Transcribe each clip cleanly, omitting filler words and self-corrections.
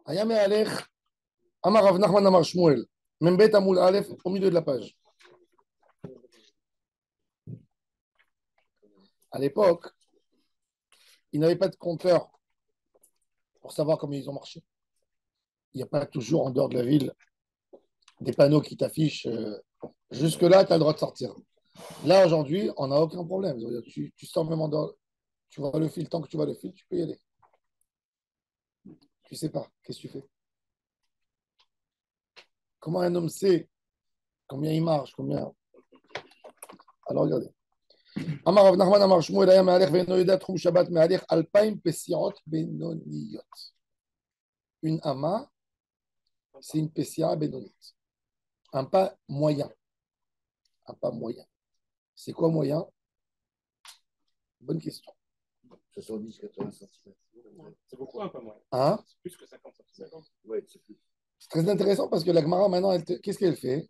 Ayame Alech, Amar Rav Nachman Amar Shmuel, Membet Amoul Aleph, au milieu de la page. À l'époque, ils n'avaient pas de compteur pour savoir comment ils ont marché. Il n'y a pas toujours en dehors de la ville des panneaux qui t'affichent jusque-là, tu as le droit de sortir. Là, aujourd'hui, on n'a aucun problème. Tu sors même en dehors, tu vois le fil, tant que tu vois le fil, tu peux y aller. Tu sais pas, qu'est-ce que tu fais? Comment un homme sait combien il marche, combien. Alors regardez. Amar Rav Nachman Amar Shmuel Ayam Me'alech ve'eno yoda tchum Shabbat me'alech alpaim pesiot benoniyot. Une ama, c'est une pesia benonit. Un pas moyen. Un pas moyen. C'est quoi moyen? Bonne question. 70-80 cm. C'est beaucoup un peu moins. Hein? C'est plus que 50 cm. Oui, c'est plus. C'est très intéressant parce que la Gemara, maintenant, qu'est-ce qu'elle fait?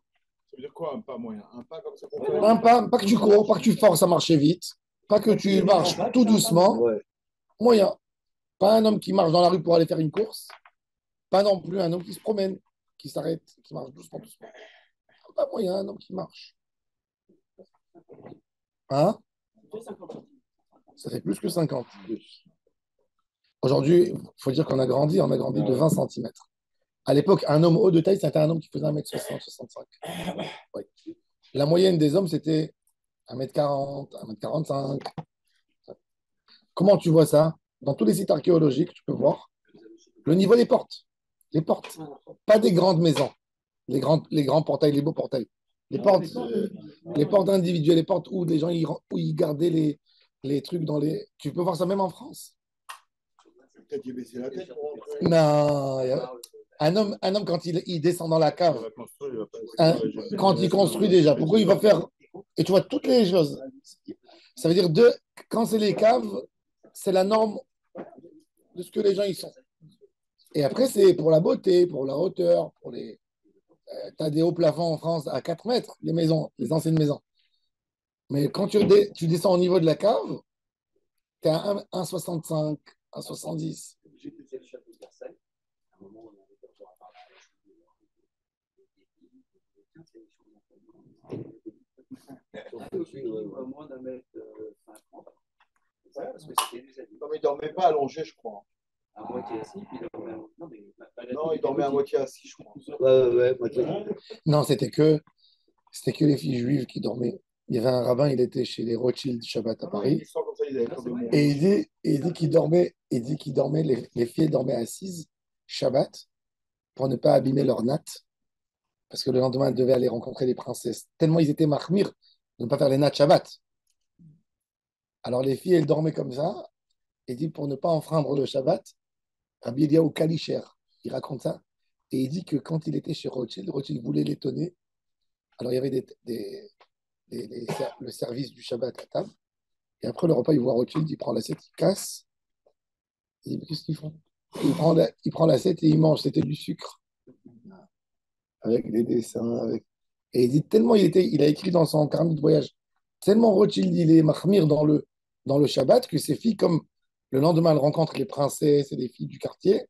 Ça veut dire quoi un pas moyen? Un pas comme ça? Un pas, pas que tu cours, pas que tu forces à marcher vite, pas que tu marches tout doucement, Ouais. moyen. Pas un homme qui marche dans la rue pour aller faire une course, pas non plus un homme qui se promène, qui s'arrête, qui marche doucement, doucement. Pas moyen, un homme qui marche. Hein? Ça fait plus que 50. Aujourd'hui, il faut dire qu'on a grandi, on a grandi de 20 centimètres. À l'époque, un homme haut de taille, c'était un homme qui faisait 1m60, 65. Oui. La moyenne des hommes, c'était 1m40, 1m45. Comment tu vois ça? Dans tous les sites archéologiques, tu peux voir le niveau des portes. Les portes. Pas des grandes maisons. Les grands portails, les beaux portails. Les portes individuelles, les portes où les gens où ils gardaient les trucs dans les. Tu peux voir ça même en France. Peut-être qu'il baissé la tête. Non. Un homme quand il descend dans la cave, quand il construit déjà, pourquoi il va faire. Et tu vois toutes les choses. Ça veut dire, quand c'est les caves, c'est la norme de ce que les gens y sont. Et après, c'est pour la beauté, pour la hauteur, pour les. Tu as des hauts plafonds en France à 4 mètres, les maisons, les anciennes maisons. Mais quand tu descends au niveau de la cave, tu es à 1,65, 1,70. Moins d'un mètre 50. Non, mais il ne dormait pas allongé, je crois. À moitié assis, puis il dormait. Non, il dormait à moitié assis, je crois. Non, c'était que les filles juives qui dormaient. Il y avait un rabbin, il était chez les Rothschild Shabbat à Paris. Et il dit qu'il dormait, les filles dormaient assises Shabbat pour ne pas abîmer leur natte. Parce que le lendemain, elles devaient aller rencontrer les princesses. Tellement ils étaient mahmir de ne pas faire les nattes Shabbat. Alors les filles, elles dormaient comme ça. Et dit pour ne pas enfreindre le Shabbat, Rabbi Eliaou Kalischer, il raconte ça. Et il dit que quand il était chez Rothschild, Rothschild voulait l'étonner. Alors il y avait le service du Shabbat à table. Et après le repas, il voit Rothschild, il prend l'assiette, il casse. Il dit, mais qu'est-ce qu'ils font? Il prend l'assiette et il mange. C'était du sucre. Avec des dessins. Et il dit tellement il a écrit dans son carnet de voyage, tellement Rothschild, il est mahmir dans le Shabbat que ses filles, comme le lendemain, elles rencontrent les princesses et les filles du quartier,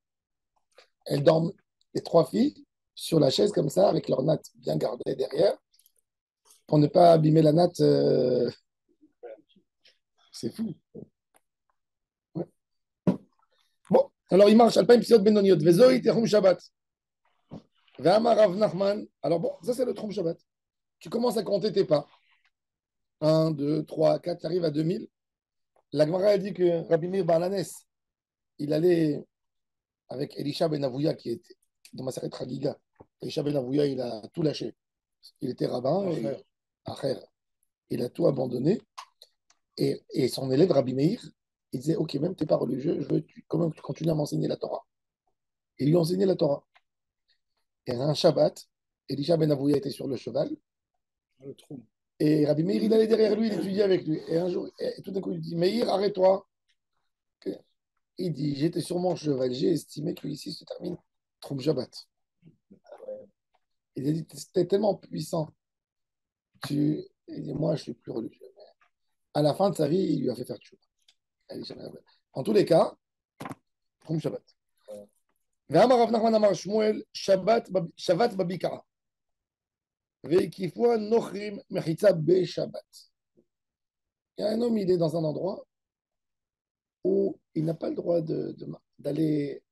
elles dorment, les trois filles, sur la chaise comme ça, avec leur natte bien gardée derrière, pour ne pas abîmer la natte. C'est fou. Ouais. Bon, alors il marche, Alpaim Psiot Benoniot, Vezoï Tehum Shabbat. Ve'amar Rav Nachman. Alors bon, ça c'est le Tchum Shabbat. Tu commences à compter tes pas. 1, 2, 3, 4, tu arrives à 2000. La Gemara a dit que Rabbi Meir Balanes, il allait avec Elisha Ben Avouya qui était dans Maseret Chagiga. Elisha Ben Avouya, il a tout lâché. Il était rabbin, Acher. Il a tout abandonné. Et son élève, Rabbi Meir, il disait, OK, même tu n'es pas religieux, je veux quand même que tu continues à m'enseigner la Torah. Et il lui a enseigné la Torah. Et un Shabbat, Elisha Ben Avouya était sur le cheval. Et Rabbi Meir, il allait derrière lui, il étudiait avec lui. Et un jour, et tout d'un coup, il dit, Meir, arrête-toi. Il dit, j'étais sur mon cheval, j'ai estimé que ici se termine Troum Shabbat. Il a dit, c'était tellement puissant. Il dit, moi, je suis plus religieux. À la fin de sa vie, il lui a fait faire tchouva. En tous les cas, Troum Shabbat. ואמר רב נחמן אמר שמואל, שבת בבקעה. וכיפוע נוכרים מחיצה בשבת. Il y a un homme, il est dans un endroit où il n'a pas le droit d'aller.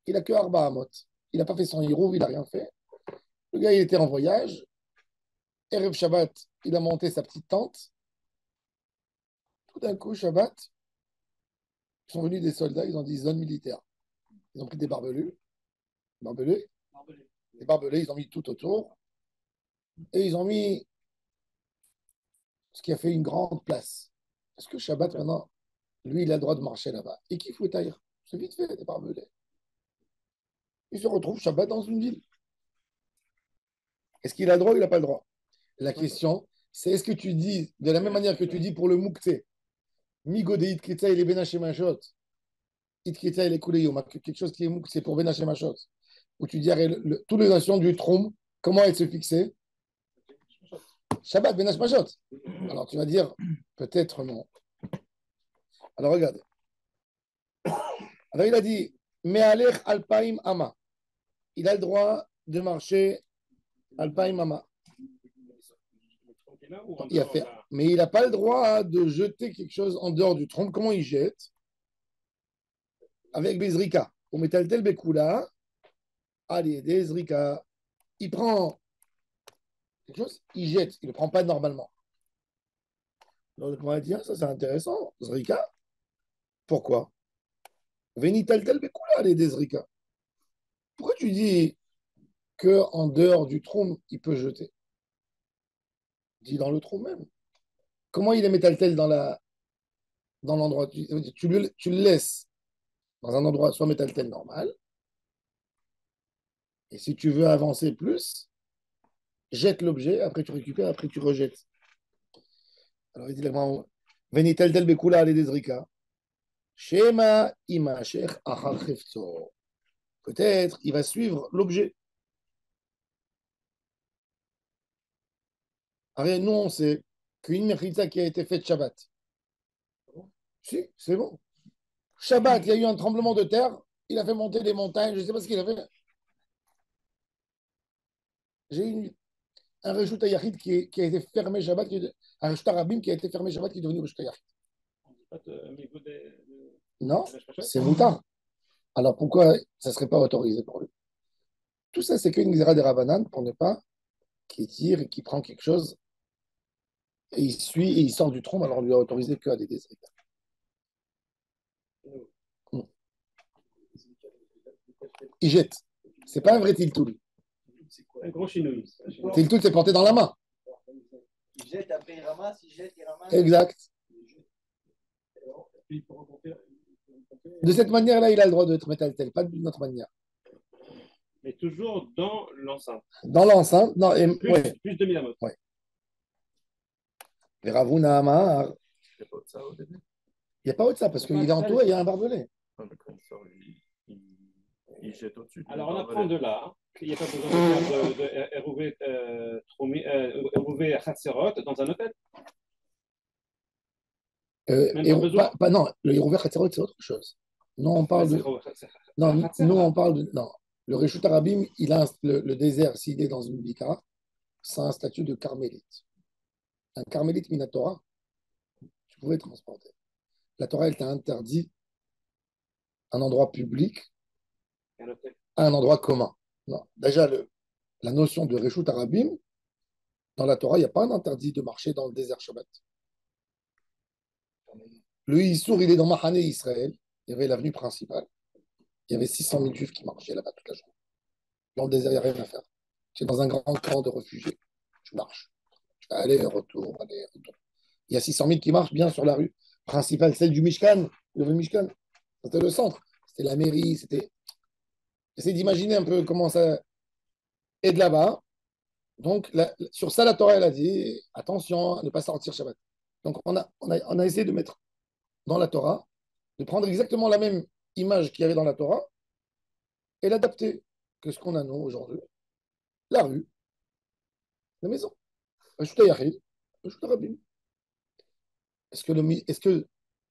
Il n'a que Arba Hamot. Il n'a pas fait son hirouv, il n'a rien fait. Le gars, il était en voyage. Erev Shabbat, il a monté sa petite tente. Tout d'un coup, Shabbat, ils sont venus des soldats, ils ont dit zone militaire. Ils ont pris des barbelés, des barbelés, ils ont mis tout autour. Et ils ont mis ce qui a fait une grande place. Parce que Shabbat, maintenant, lui, il a le droit de marcher là-bas. Et qui faut taire? C'est vite fait, des barbelés. Il se retrouve Shabbat dans une ville. Est-ce qu'il a le droit ou il n'a pas le droit? La question, c'est est-ce que tu dis, de la même manière que tu dis pour le Mouktsé, Migo de Itkritza, il est Benaché Machot, Itkritza, il est Kouleyom, quelque chose qui est Mouktsé pour Benaché Machot, où tu dis, toutes les nations du Troum, comment elles se fixaient? Shabbat, Benaché Machot. Alors tu vas dire, peut-être non. Alors regarde. Alors il a dit, Me'alech Alpaim Ama. Il a le droit de marcher Alpaim Ama. Il a fait. Mais il n'a pas le droit de jeter quelque chose en dehors du tronc. Comment il jette? Avec Bezrika. On met tel Bekula. Allez, Bezrika. Il prend quelque chose, il jette. Il ne le prend pas normalement. Donc on va dire, ça c'est intéressant. Zrika. Pourquoi? Veni tel Bekula, allez, Bezrika. Pourquoi tu dis qu'en dehors du tronc, il peut jeter? Dis dans le tronc même. Comment il est métal-tel dans l'endroit? Tu le laisses dans un endroit soit métal-tel normal. Et si tu veux avancer plus, jette l'objet, après tu récupères, après tu rejettes. Alors il dit Venitel tel bekula ale dezrika. Shema imashech achar chefzo. Peut-être il va suivre l'objet. Alors nous on sait qu'une mechitza qui a été faite Shabbat. Si, c'est bon. Shabbat, il y a eu un tremblement de terre, il a fait monter des montagnes, je ne sais pas ce qu'il a fait. J'ai eu un Reshut Yachid qui a été fermé Shabbat, un Reshut Rabim qui a été fermé Shabbat qui est devenu Reshut Yachid. Non, c'est moutard. Alors pourquoi ça ne serait pas autorisé pour lui? Tout ça, c'est qu'une Xéra des Rabanan pour ne pas qu'il tire et qu'il prend quelque chose et il suit et il sort du trône, alors on lui a autorisé qu'à des déserts. Il jette. C'est pas un vrai tiltoul. Un gros chinouille. Tiltoul, c'est porté dans la main. Il jette, après il ramasse, il jette, il ramasse. Exact. De cette manière-là, il a le droit d'être métal-tel, pas d'une autre manière. Mais toujours dans l'enceinte. Dans l'enceinte, non, Plus, ouais. plus de 1000 amotes. Ouais. Et Ravuna Amar, Il n'y a pas de ça au début. il n'y a pas autre ça, parce qu'il est entouré, il y a un barbelé. Quand il sort, il jette au-dessus. Alors on apprend de là qu'il n'y a pas besoin de faire Erouvé Hatserot dans un hôtel. Non, le Hérouver Khatzerot, c'est autre chose. Non, on parle de. Non, nous, on parle de. Non. Le Reshut Arabim, il a le désert, s'il est dans une bika, c'est un statut de carmélite. Un carmélite minatora, tu pouvais transporter. La Torah, elle t'a interdit un endroit public à un endroit commun. Non. Déjà, la notion de Reshut Arabim, dans la Torah, il n'y a pas un interdit de marcher dans le désert Shabbat. Le Issour, il est dans Mahane Israël. Il y avait l'avenue principale. Il y avait 600 000 juifs qui marchaient là-bas toute la journée. Dans le désert, il n'y a rien à faire. Tu es dans un grand camp de réfugiés. Tu marches. Tu vas aller, retour, aller, retour. Il y a 600 000 qui marchent bien sur la rue principale, celle du Mishkan. Le Mishkan, c'était le centre. C'était la mairie. C'était. J'essaie d'imaginer un peu comment ça est de là-bas. Donc, sur ça, la Torah, elle a dit attention à ne pas sortir Shabbat. Donc, on a essayé de mettre dans la Torah, de prendre exactement la même image qu'il y avait dans la Torah et l'adapter que ce qu'on a nous aujourd'hui. La rue, la maison. Reshut Yachid, Reshut Rabim. Est-ce que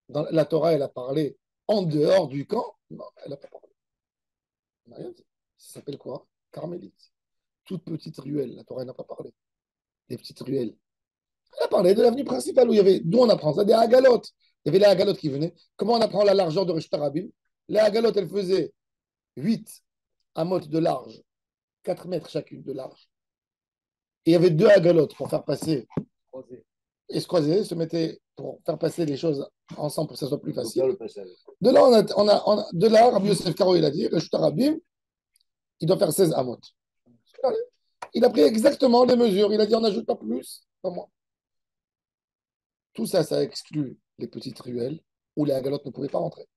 dans la Torah, elle a parlé en dehors du camp? Non, elle n'a pas parlé. Rien dit. Ça s'appelle quoi? Carmélite. Toute petite ruelle. La Torah n'a pas parlé. Des petites ruelles. Elle a parlé de l'avenue principale où il y avait. D'où on apprend ça? Des agalotes. Il y avait les agalotes qui venaient. Comment on apprend la largeur de Rosh Tarabim? Les agalotes, elles faisaient 8 amotes de large, 4 mètres chacune de large. Et il y avait 2 agalotes pour faire passer. Et se croiser, se mettaient pour faire passer les choses ensemble pour que ça soit plus facile. De là, de là, Rabbi Yosef Karo, il a dit, Rosh Tarabim, il doit faire 16 amot. Il a pris exactement les mesures. Il a dit, on n'ajoute pas plus, pas moins. Tout ça, ça exclut les petites ruelles où les agalotes ne pouvaient pas rentrer.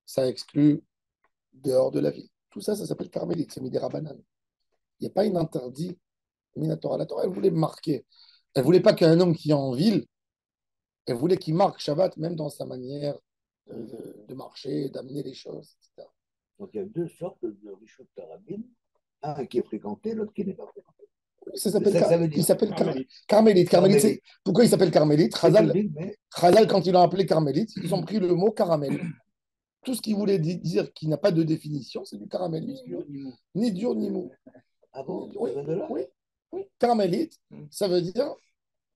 Ça exclut dehors de la ville. Tout ça, ça s'appelle carmélite, c'est Midera Banane. Il n'y a pas une interdit Minatora. La Torah, elle voulait marquer. Elle ne voulait pas qu'un homme qui est en ville, elle voulait qu'il marque Shabbat, même dans sa manière de marcher, d'amener les choses, etc. Donc il y a deux sortes de Rishon Tarabim, un qui est fréquenté, l'autre qui n'est pas fréquenté. Ça s'appelle il s'appelle Carmélite. Carmélite. Carmélite, pourquoi il s'appelle Carmélite? Chazal, Mais quand ils l'ont appelé Carmélite, ils ont pris le mot caramel. Tout ce qui voulait dire qu'il n'a pas de définition, c'est du caramel. Ni dur ni mou. ah bon, Oui, ça vient de là oui, oui. Carmélite, ça veut dire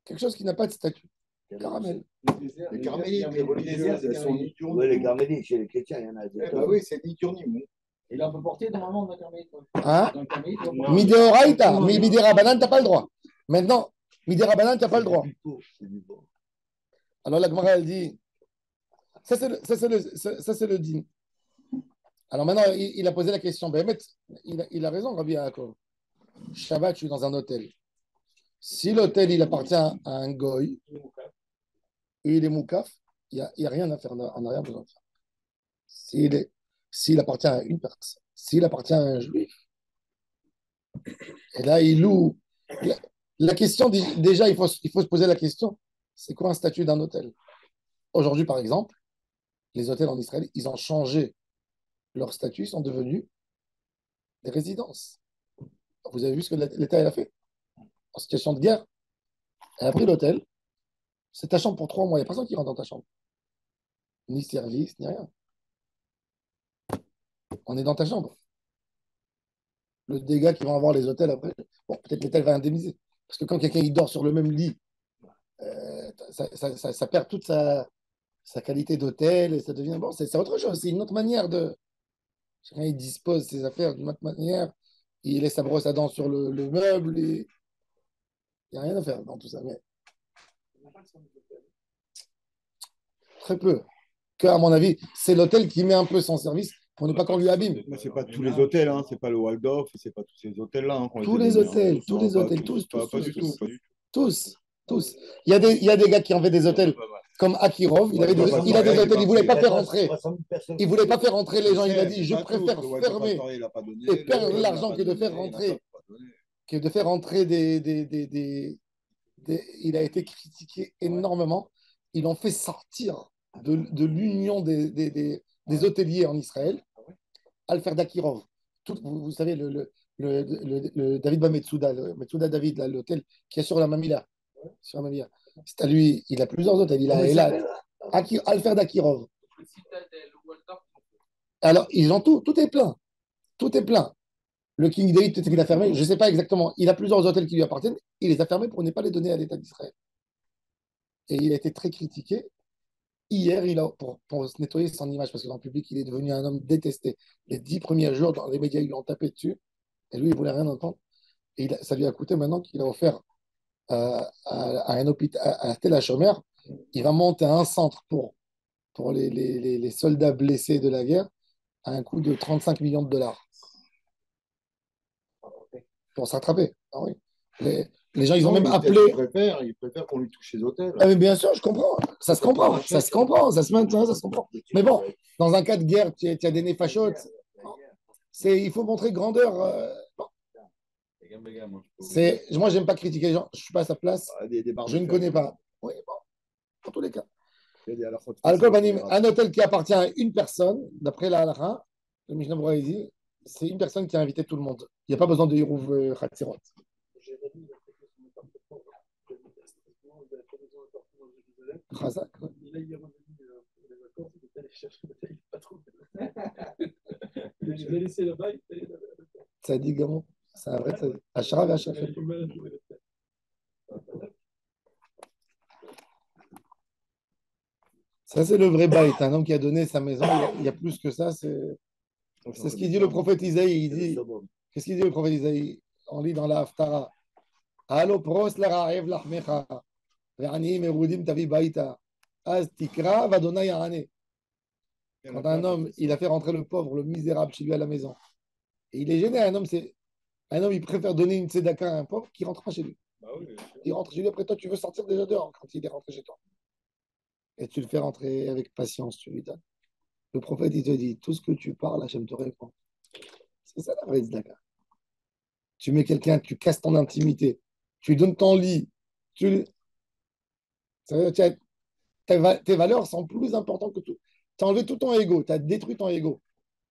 quelque chose qui n'a pas de statut. Caramel. Les carmélites, les religieuses, elles sont ni dur Oui, ni les mou. carmélites, chez les chrétiens, il y en a. Eh ben oui, c'est ni dur ni mou. Et là, on peut porter normalement dans un carmélite. Hein? Dans un carmélite, on peut Non. porter. Midéoraïta, mais Midéra Banane, tu n'as pas le droit. Maintenant, Midéra Banane, tu n'as pas le droit. C'est du beau. Alors la Gemara, elle dit, ça c'est le din. Alors maintenant, il a posé la question. Ben, il a raison, Rabbi Yaakov. Shabbat, je suis dans un hôtel. Si l'hôtel, il appartient à un goy, et il est moukaf, il n'y a rien à faire, on n'a rien besoin de faire. S'il appartient à une personne, s'il appartient à un juif, et là, il loue. La question, déjà, il faut se poser la question, c'est quoi un statut d'un hôtel? Aujourd'hui, par exemple, les hôtels en Israël, ils ont changé leur statut, ils sont devenus des résidences. Vous avez vu ce que l'État a fait? En situation de guerre, elle a pris l'hôtel, c'est ta chambre pour 3 mois, il n'y a personne qui rentre dans ta chambre. Ni service, ni rien. On est dans ta chambre. Le dégât qu'ils vont avoir les hôtels après, bon, peut-être l'État va indemniser. Parce que quand quelqu'un il dort sur le même lit, ça perd toute sa qualité d'hôtel et ça devient. Bon, c'est autre chose, c'est une autre manière de. Chacun il dispose ses affaires d'une autre manière, il laisse sa brosse à dents sur le meuble, et il n'y a rien à faire dans tout ça. Mais très peu. Que, à mon avis, c'est l'hôtel qui met un peu son service pour ne pas qu'on lui abîme. Mais c'est pas tous les hôtels, hein. C'est pas le Waldorf, c'est pas tous ces hôtels-là. Hein, Tous les hôtels, tous les hôtels, tous, Pas du tout, pas du tout. tous. Il y a des gars qui ont fait des hôtels comme Akirov. Il a des hôtels, il ne voulait pas faire rentrer. Il ne voulait pas faire rentrer les gens. Il a dit, je préfère fermer et perdre l'argent que de faire rentrer Il a été critiqué énormément. Ils l'ont fait sortir de l'union des hôteliers en Israël, Alfer Dakirov. Vous savez, le David Metsuda, Metsuda David, l'hôtel qui est sur la Mamila. Sur la Mamila. C'est à lui, il a plusieurs hôtels. Il a Elad, Alfer Dakirov. Alors, ils ont tout est plein. Tout est plein. Le King David, peut-être qu'il a fermé, je ne sais pas exactement. Il a plusieurs hôtels qui lui appartiennent. Il les a fermés pour ne pas les donner à l'État d'Israël. Et il a été très critiqué. Hier, pour se nettoyer son image, parce que dans le public, il est devenu un homme détesté. Les 10 premiers jours, dans les médias, ils lui ont tapé dessus. Et lui, il ne voulait rien entendre. Et ça lui a coûté maintenant qu'il a offert à un hôpital, à Tel HaShomer, il va monter un centre pour les soldats blessés de la guerre à un coût de 35 millions de dollars. Pour se rattraper. Ah oui. Les gens, ils ont même appelé. Il préfère qu'on lui touche les hôtels. Ah, mais bien sûr, je comprends. Ça se comprend. Ça se comprend. Ça se maintient, ça se comprend. Mais bon, dans un cas de guerre, tu as des néfachotes. Il faut montrer grandeur. Bon. Moi, j'aime pas critiquer les gens. Je ne suis pas à sa place. Je ne connais pas. Oui, bon, dans tous les cas. Un hôtel qui appartient à une personne, d'après la halakha, le Mishnah Berurah dit, c'est une personne qui a invité tout le monde. Il n'y a pas besoin de Hirouv Chatzirot. Chazak, ouais. Il a laissé le bail. Ça dit Gamon. C'est un vrai tzaddik. Achara et Achara. Ça, c'est le vrai bail. Un homme qui a donné sa maison. Il y a plus que ça. C'est ce qu'il dit le prophète Isaïe. Il dit, qu'est-ce qu'il dit le prophète Isaïe? On lit dans la Haftara. Allo pros la ra'ev lachmecha. Ve'ani merudim tavi baïta. Az tikra vadona yarane. Quand un homme, il a fait rentrer le pauvre, le misérable chez lui à la maison. Et il est gêné. Un homme, il préfère donner une tzedaka à un pauvre qui rentre pas chez lui. Bah oui, Il rentre chez lui, après toi, tu veux sortir déjà dehors quand il est rentré chez toi. Et tu le fais rentrer avec patience, tu lui donnes. Le prophète, il te dit, tout ce que tu parles, Hachem te répond. C'est ça la vraie tzedaka. Tu mets quelqu'un, tu casses ton intimité, tu lui donnes ton lit, ça veut dire, tes valeurs sont plus importantes que tout. Tu as enlevé tout ton ego, tu as détruit ton ego.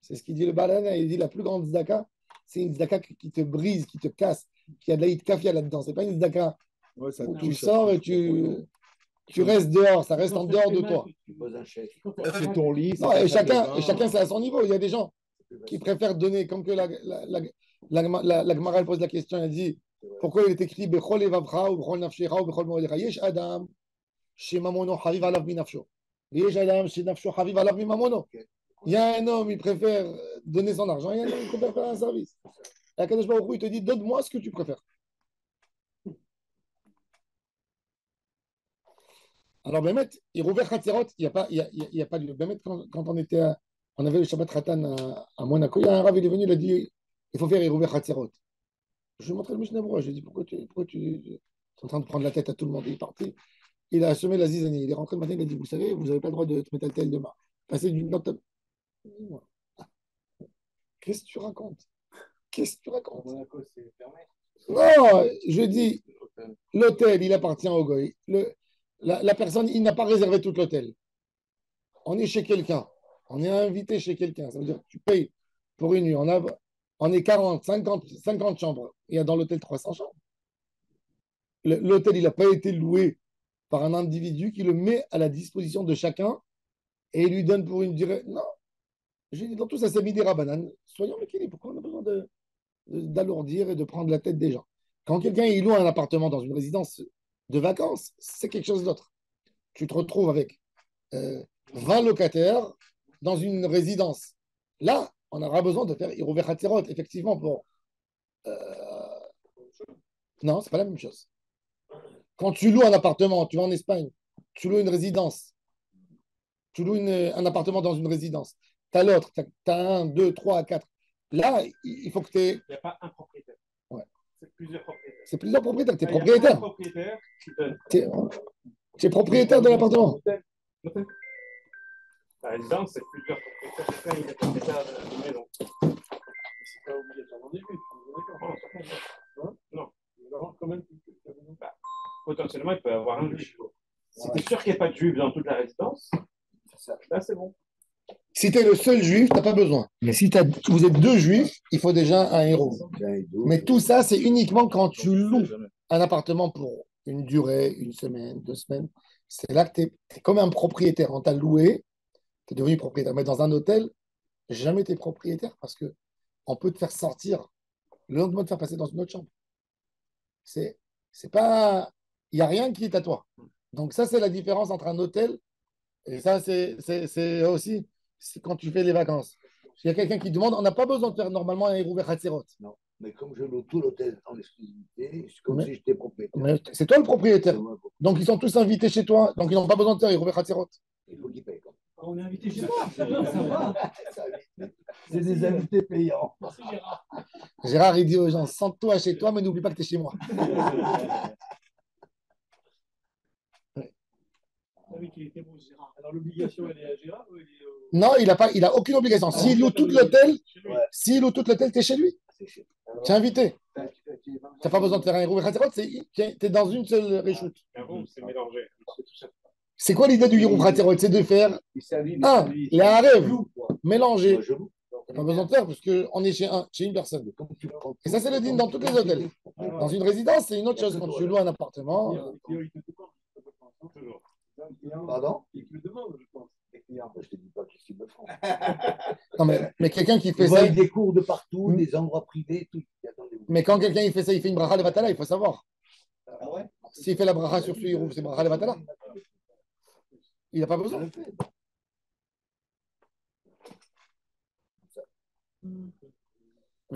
C'est ce qu'il dit le Balana, il dit la plus grande tzedaka, c'est une tzedaka qui te brise, qui te casse, qui a de la kafia là-dedans. C'est pas une tzedaka où tu sors et tu restes dehors, ça reste en dehors de toi. Tu poses un chèque. C'est ton lit. Non, et chacun c'est à son niveau. Il y a des gens qui préfèrent donner, comme que la Gemara elle pose la question, elle dit pourquoi il est écrit Bechol evavcha ou Bechol nafshecha ou Bechol moredecha. Yesh Adam shemamono haviv alav minafsho. Yesh Adam shenafsho haviv alav mimamono. Il y a un homme, il préfère donner son argent, il y a un homme, il préfère faire un service. Et Akadosh Baruch Hu, il te dit donne-moi ce que tu préfères. Alors, Bémet, il rouvert Khatzerot, il n'y a pas de. Bémet, quand on avait le Shabbat Khatan à Monaco, il y a un rav, il est venu, il a dit il faut faire Irouver Khatzerot. Je lui ai montré le Mishnah Berurah, je lui ai dit pourquoi tu es en train de prendre la tête à tout le monde. Il est parti, il a semé la zizanie. Il est rentré le matin, il a dit vous savez, vous n'avez pas le droit de te mettre à tel demain. Passer d'une note. Qu'est-ce que tu racontes? Qu'est-ce que tu racontes? Non, je dis l'hôtel, il appartient au goy. La personne, il n'a pas réservé tout l'hôtel. On est chez quelqu'un. On est invité chez quelqu'un. Ça veut dire que tu payes pour une nuit. On est 40, 50 chambres. Il y a dans l'hôtel 300 chambres. L'hôtel, il n'a pas été loué par un individu qui le met à la disposition de chacun et il lui donne pour une durée. Non. J'ai dit, dans tout ça, c'est midi rabanan. Soyons équilibrés. Pourquoi on a besoin d'alourdir et de prendre la tête des gens? Quand quelqu'un il loue un appartement dans une résidence de vacances, c'est quelque chose d'autre. Tu te retrouves avec 20 locataires dans une résidence. Là, on aura besoin de faire Irouver Khatzerot, effectivement, pour. Non, c'est pas la même chose. Quand tu loues un appartement, tu vas en Espagne, tu loues une résidence, tu loues un appartement dans une résidence, tu as l'autre, tu as 1, 2, 3, 4. Là, il faut que tu aies. Il n'y a pas un propriétaire. Ouais. C'est plusieurs propriétaires. C'est plusieurs propriétaires. Tu es Il y a propriétaire. un propriétaire qui donne. Tu es propriétaire de l'appartement. La résidence, c'est plusieurs propriétaires. Chacun il est propriétaire de la maison. c'est pas obligatoirement des buts. Non. Non, quand même. Bah, potentiellement, il peut y avoir un juif. Si tu es sûr qu'il n'y a pas de juif dans toute la résidence, là, c'est bon. Si tu es le seul juif, tu n'as pas besoin. Mais si vous êtes deux juifs, il faut déjà un héros. Mais tout ça, c'est uniquement quand tu loues un appartement pour une durée, une semaine, 2 semaines. C'est là que tu es comme un propriétaire. On t'a loué, tu es devenu propriétaire. Mais dans un hôtel, jamais tu es propriétaire parce qu'on peut te faire sortir le lendemain, te faire passer dans une autre chambre. C'est pas. Il n'y a rien qui est à toi. Donc, ça, c'est la différence entre un hôtel et ça, c'est aussi quand tu fais les vacances. Il y a quelqu'un qui demande on n'a pas besoin de faire normalement un Hérouvé Khatzerot. Non, mais comme je loue tout l'hôtel en exclusivité, c'est comme si j'étais propriétaire. Mais c'est toi le propriétaire. Donc, ils sont tous invités chez toi. Donc, ils n'ont pas besoin de faire Hérouvé Khatzerot. Il faut qu'ils payent. On est invité chez toi. Ça va. C'est des invités payants. Merci Gérard. Gérard, il dit aux gens sens-toi chez toi, mais n'oublie pas que tu es chez moi. Oui, qu'il était bon, Gérard. Alors l'obligation, elle est à Gérard ou elle est Non, il n'a aucune obligation. S'il loue tout l'hôtel, tu es chez lui. Tu es invité. Tu n'as pas besoin de faire un Hérouvé Khatzerot, tu es dans une seule réchoute. Mais bon, c'est mélangé. C'est quoi l'idée du Hérouvé Khatzerot? C'est de faire la rêve mélangé. Tu n'as pas besoin de faire parce qu'on est chez une personne. Et ça, c'est le dîme dans tous les hôtels. Dans une résidence, c'est une autre chose. Quand tu loues un appartement. Pardon? Ils te le demandent, je pense. Je ne te dis pas qui qu'est-ce qu'ils me font? Non, mais quelqu'un qui Ils fait voient ça, des cours de partout, des endroits privés, tout. Attendez-vous. mais quand quelqu'un il fait ça, il fait une bracha levatala, il faut savoir. Ah ouais? S'il fait la bracha sur Suirouf, c'est bracha levatala. Il n'a pas Je besoin. le fais.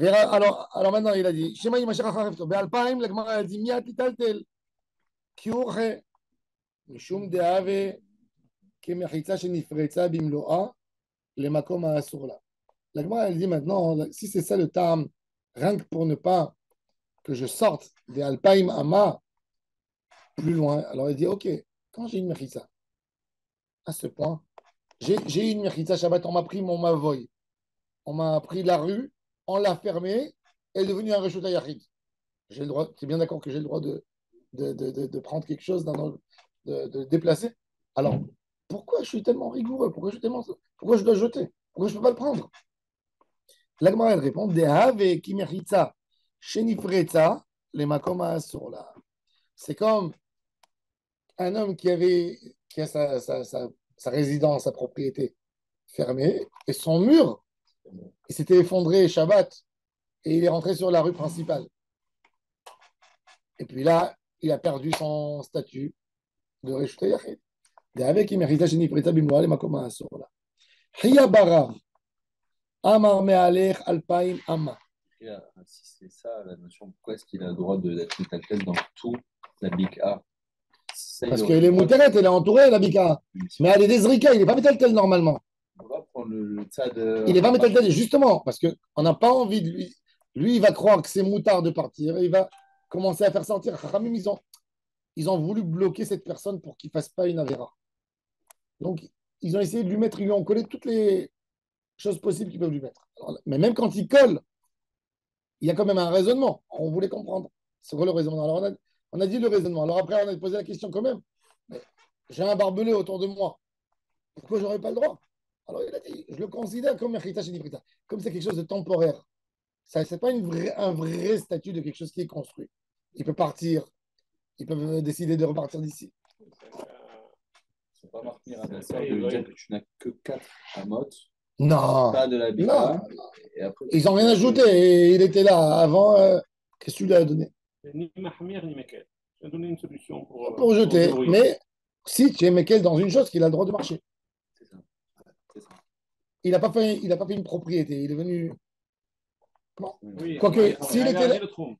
Alors maintenant, il a dit Shema Yimashach Acharefto. Be'alpaim, la Gemara a dit Miat litaltel. Kiurche. Mishum deave. Kemechitza shenifretza bimloa. Le makom asur la. La Gemara, elle dit maintenant, si c'est ça le tam, rien que pour ne pas que je sorte des Alpaim Ama plus loin, alors il dit ok, quand j'ai une mechitza, à ce point, j'ai une mechitza Shabbat, on m'a pris mon mavoy, on m'a pris la rue, on l'a fermée, elle est devenue un reshut yachid. J'ai le droit, c'est bien d'accord que j'ai le droit de prendre quelque chose, de déplacer. Alors, pourquoi je suis tellement rigoureux? Pourquoi pourquoi je dois jeter? Pourquoi je ne peux pas le prendre? L'Agmara, elle répond Dehave kimeritza shenifretza les makoma asur. C'est comme un homme qui a sa résidence, sa propriété fermée, et son mur, il s'était effondré Shabbat, et il est rentré sur la rue principale. Et puis là, il a perdu son statut de Reshut Yachid. Dehave kimeritza shenifretza bimloa les makoma asur. Hiya barav amar me'alech alpaim amma. Si c'est ça la notion, pourquoi est-ce qu'il a le droit d'être tel dans tout la Big A? Parce que les mouteret, elle est entourée, la bika. Mais elle est désrika, il n'est pas métal normalement. On va prendre le tzad. Il n'est pas métal justement, parce qu'on n'a pas envie de lui. Lui, il va croire que c'est moutard de partir, et il va commencer à faire sortir. Chachamim, ils ont voulu bloquer cette personne pour qu'il ne fasse pas une avéra. Donc, ils ont essayé de lui mettre, ils lui ont collé toutes les choses possibles qu'ils peuvent lui mettre. Alors, mais même quand il colle, il y a quand même un raisonnement. On voulait comprendre. C'est quoi le raisonnement? Alors, on a dit le raisonnement. Alors après, on a posé la question quand même. Mais j'ai un barbelé autour de moi. Pourquoi je n'aurais pas le droit? Alors il a dit, je le considère comme Mechita Shenifrita. Comme c'est quelque chose de temporaire. Ce n'est pas un vrai statut de quelque chose qui est construit. Il peut partir. Ils peuvent décider de repartir d'ici. C'est pas Marc Mirabasser de lui dire que tu n'as que 4 amot. Non. Pas de la Big Non. A. Et après, Ils n'ont rien ajouté. Et il était là avant. Qu'est-ce que tu lui as donné? Ni Mahmir, ni Mekel. Je vais donner une solution pour jeter. pour Mais si tu es Mekel dans une chose, qu'il a le droit de marcher. c'est ça. C'est ça. Il n'a pas fait une propriété. Il est venu. Oui, Quoique, s'il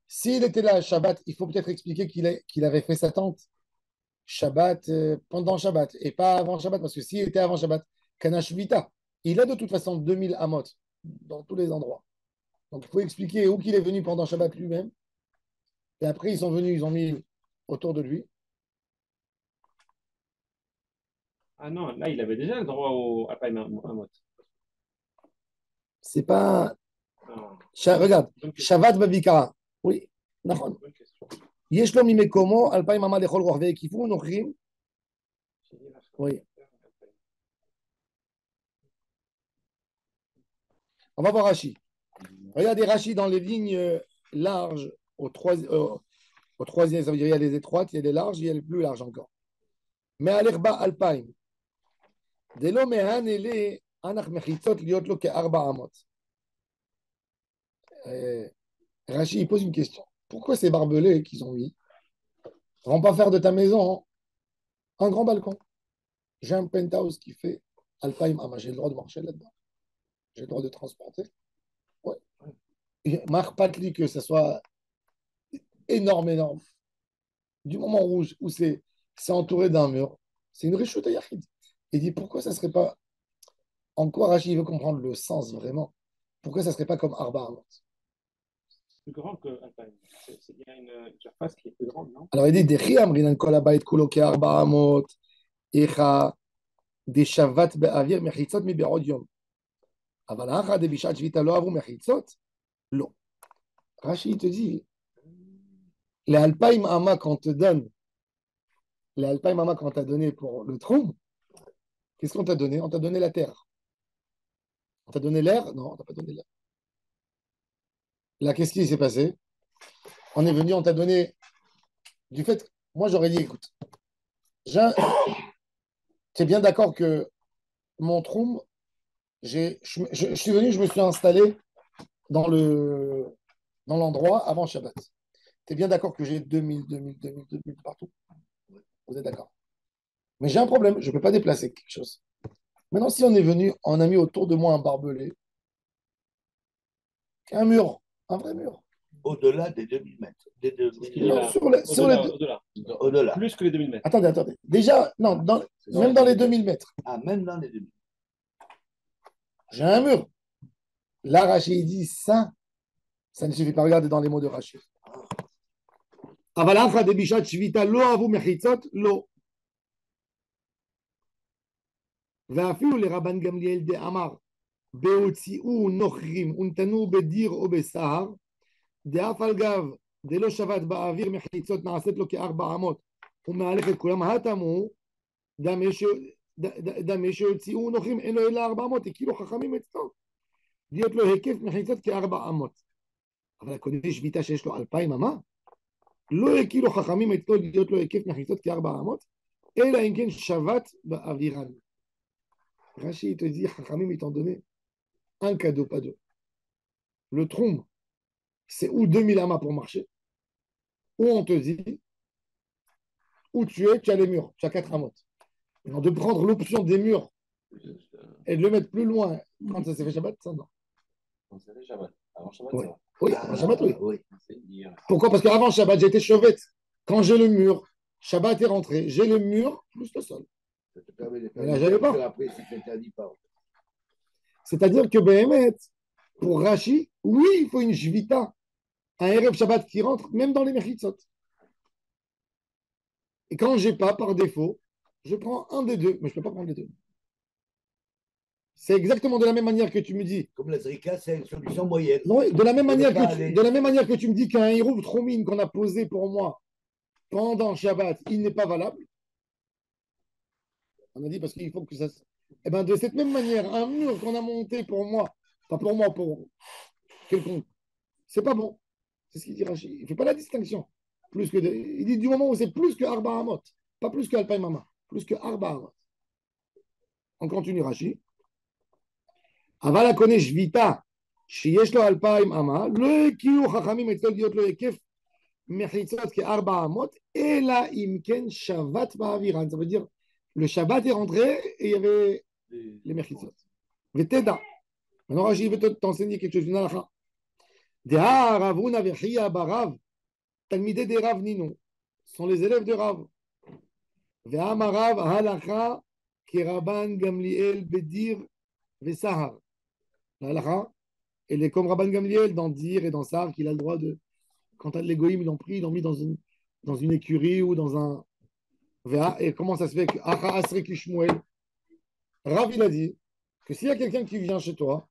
s'il était là Shabbat, il faut peut-être expliquer qu'il avait fait sa tente Shabbat pendant Shabbat et pas avant Shabbat, parce que s'il était avant Shabbat, Kanash Vita, il a de toute façon 2000 amot dans tous les endroits. Donc il faut expliquer où qu'il est venu pendant Shabbat lui-même. Et après, ils sont venus, ils ont mis autour de lui. Ah non, là, il avait déjà le droit au Alpaïm Amot. C'est pas. Non. Regarde, Shabbat Babikara. Oui, נכון. Bonne question. יש לו ממקומו 2,000 אמה לכל רוחבי הקיפו נוכרים. Oui. On va voir Rashi. Regardez Rashi dans les lignes larges au troisième, ça veut dire il y a les étroites, il y a les larges, il y a les plus larges encore. Mais à l'herba alpine. Dès l'homme est anach mechitzot liot lo ke arba amot. Rashi il pose une question. Pourquoi ces barbelés qu'ils ont mis ne vont pas faire de ta maison un grand balcon? J'ai un penthouse qui fait alpine ama, j'ai le droit de marcher là-dedans. J'ai le droit de transporter. Ouais. Marc Patli, que ce soit énorme. Du moment où c'est entouré d'un mur, c'est une Reshut Yachid. Il dit pourquoi ça ne serait pas. En quoi Rashi veut comprendre le sens vraiment? Pourquoi ça ne serait pas comme Arba Amot? Plus grand que Alpaïm. Il y a une surface qui est plus grande, non? Alors il dit Dechi Amrinan Kol Habayit Kulo Ke Arba Amot, Echa Deshavat Be'avir Mechitzot Mi Be'od Yom. אבל האחד בשעת שביתה לא עברו מחיצות? לא. רש"י te dit, les Alpaïm Ama qu'on te donne, les Alpaïm Ama qu'on t'a donné pour le trou, qu'est-ce qu'on t'a donné? On t'a donné la terre. On t'a donné l'air? Non, on t'a pas donné l'air. Là, qu'est-ce qui s'est passé? On est venu, on t'a donné du fait. Moi, j'aurais dit, écoute, tu es bien d'accord que mon trou, je suis venu, je me suis installé dans dans l'endroit avant Shabbat. Tu es bien d'accord que j'ai 2000 partout? Vous êtes d'accord? Mais j'ai un problème, je ne peux pas déplacer quelque chose. Maintenant, si on est venu, on a mis autour de moi un barbelé, un mur, un vrai mur. Au-delà des 2000 mètres. Des 2000... Non, sur les deux. Au-delà. Au-delà. Plus que les 2000 mètres. Attendez. Déjà, non, même dans les 2000 mètres, Ah, même dans les 2000. j'ai un mur. Là, Rachid dit ça ne suffit pas. Regardez dans les mots de Rachid. Avalancha de Bishat Shvita lo avu mechitzot lo. ואפילו לרבן גמליאל דאמר בהוציאו נוכרים ונתנו בדיר או בסהר דאף על גב דלא שבת באוויר מחיצות נעשית לו כארבע אמות ומהלכת כולם התמו דמי שהוציאו נוכרים אין לו אלא 400 כאילו חכמים אצלו להיות לו היקף מחיצות כארבע אמות אבל הקונה שביתה שיש לו 2000 אמה לא הכירו חכמים אצלו להיות לו היקף מחיצות כארבע אמות אלא אם כן שבת באווירן. Rachid te dit, Chachamim, ils t'ont donné un cadeau, pas deux. Le trombe, c'est ou 2000 amas pour marcher, ou on te dit, où tu es, tu as les murs, tu as 4 amas. Alors, de prendre l'option des murs et de le mettre plus loin quand ça s'est fait Shabbat, ça non. On savait Shabbat. Avant Shabbat, Oui. ça va. Oui, avant Shabbat, oui. C'est hier. Pourquoi? Parce qu'avant Shabbat, j'étais chevette. Quand j'ai le mur, Shabbat est rentré, j'ai le mur plus le sol. Ça te permet de faire Mais là, j'avais pas. après, si tu t'interdis pas. C'est-à-dire que Béhémet, pour Rashi, oui, il faut une Jvita, un Erev Shabbat qui rentre, même dans les Mechitzot. Et quand je n'ai pas, par défaut, je prends un des deux, mais je ne peux pas prendre les deux. C'est exactement de la même manière que tu me dis. Comme la Zrika, c'est une solution moyenne. Non, de la même manière pas de la même manière que tu me dis qu'un Hérouv Tromine qu'on a posé pour moi pendant Shabbat, il n'est pas valable. On a dit parce qu'il faut que ça. Eh bien, de cette même manière, un mur qu'on a monté pour moi, pas pour moi, pour quelconque, c'est pas bon. C'est ce qu'il dit Rachid. Il ne fait pas la distinction. Il dit du moment où c'est plus que Arba Hamot, pas plus que Alpay Mama, plus que Arba Hamot. On continue Rachid. Avala connaît Shvita, שיש לו 2000 אמה, לא הכירו חכמים אצלו להיות לו היקף מחיצות כ4 אמות, אלא אם כן שבת באווירן. Ça veut dire, le Shabbat est rentré et il y avait les mechitzot. Veteda. Maintenant, Rashi veut t'enseigner quelque chose, une halakha. Deha Ravuna vechia barav, talmidei de Rav Nino, sont les élèves de Rav. Ve'ama Rav halakha ki Rabban Gamliel bedir vesahar. La halakha, elle est comme Rabban Gamliel dans Dir et dans Sahar, qu'il a le droit de, quand les goïms ils l'ont pris, ils l'ont mis dans une écurie ou dans un. Et comment ça se fait que Rav, il a dit que s'il y a quelqu'un qui vient chez toi,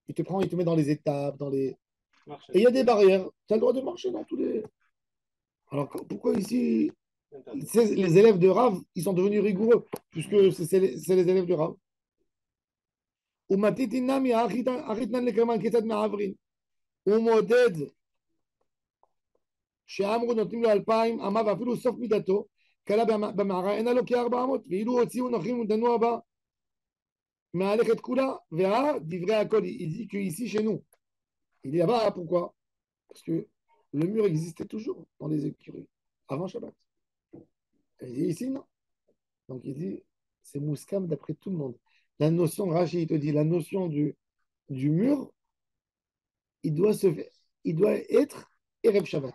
il te prend, il te met dans les étapes, et il y a des barrières, tu as le droit de marcher dans tous les. Alors pourquoi ici, les élèves de Rav, ils sont devenus rigoureux, puisque c'est les élèves de Rav. שאמרו נותנים לו 2000 אמה ואפילו סוף מידתו קלה במערה אין לו כ400 ואילו הוציאו נוחים ודנו הבא מהלכת כולה והדברי הכל il dit que ici chez nous il dit là-bas pourquoi parce que le mur existait toujours dans les écuries avant Shabbat il dit ici non donc il dit c'est mouskam d'après tout le monde la notion Rashi il te dit la notion du mur il doit être Erev Shabbat.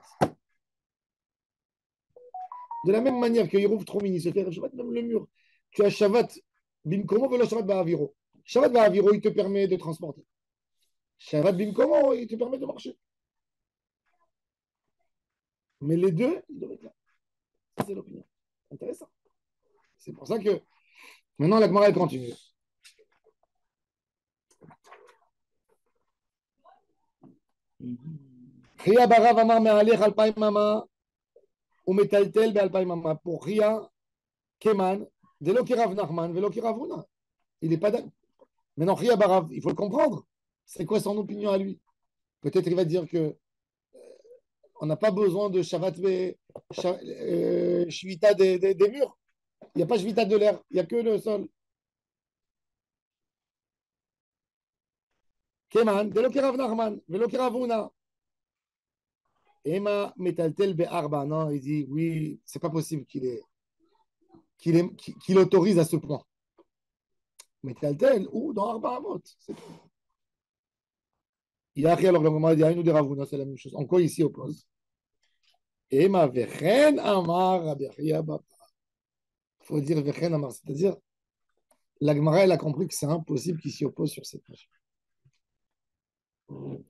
De la même manière que Yerouf Tromini se fait Erev Shabbat, même le mur. Tu as Shabbat Bimkomo, velo Shabbat Ba'aviro. Shabbat Ba'aviro, il te permet de transporter. Shabbat Bimkomo, il te permet de marcher. Mais les deux, ils doivent être là. Ça, c'est l'opinion. Intéressant. C'est pour ça que maintenant la Gemara elle continue. Ria Barav Amar Me'alech 2000 Mama ומטלטל ב2000 אמה. Pour Ria, Keman, de lo Rav Nachman, velo Rav Huna. Il n'est pas d'accord. Maintenant, Ria Barav, il faut le comprendre. C'est quoi son opinion à lui? Peut-être il va dire que on n'a pas besoin de Shabbat Shvita des murs. Il n'y a pas Shvita de l'air, il n'y a que le sol. Keman, de lo que Rav Nachman, de lo que Rav Huna. Emma metaltel be'arba. Non, il dit, oui, c'est pas possible qu'il autorise à ce point. Metaltel ou dans Arba Amot. C'est tout. Il a écrit alors le moment dit, nous de Rav Huna, c'est la même chose. En quoi il s'y oppose? Emma vechen amar Rabbi Achia Baba. Il faut dire vechen amar, c'est-à-dire, la Gemara, elle a compris que c'est impossible qu'il s'y oppose sur cette question. On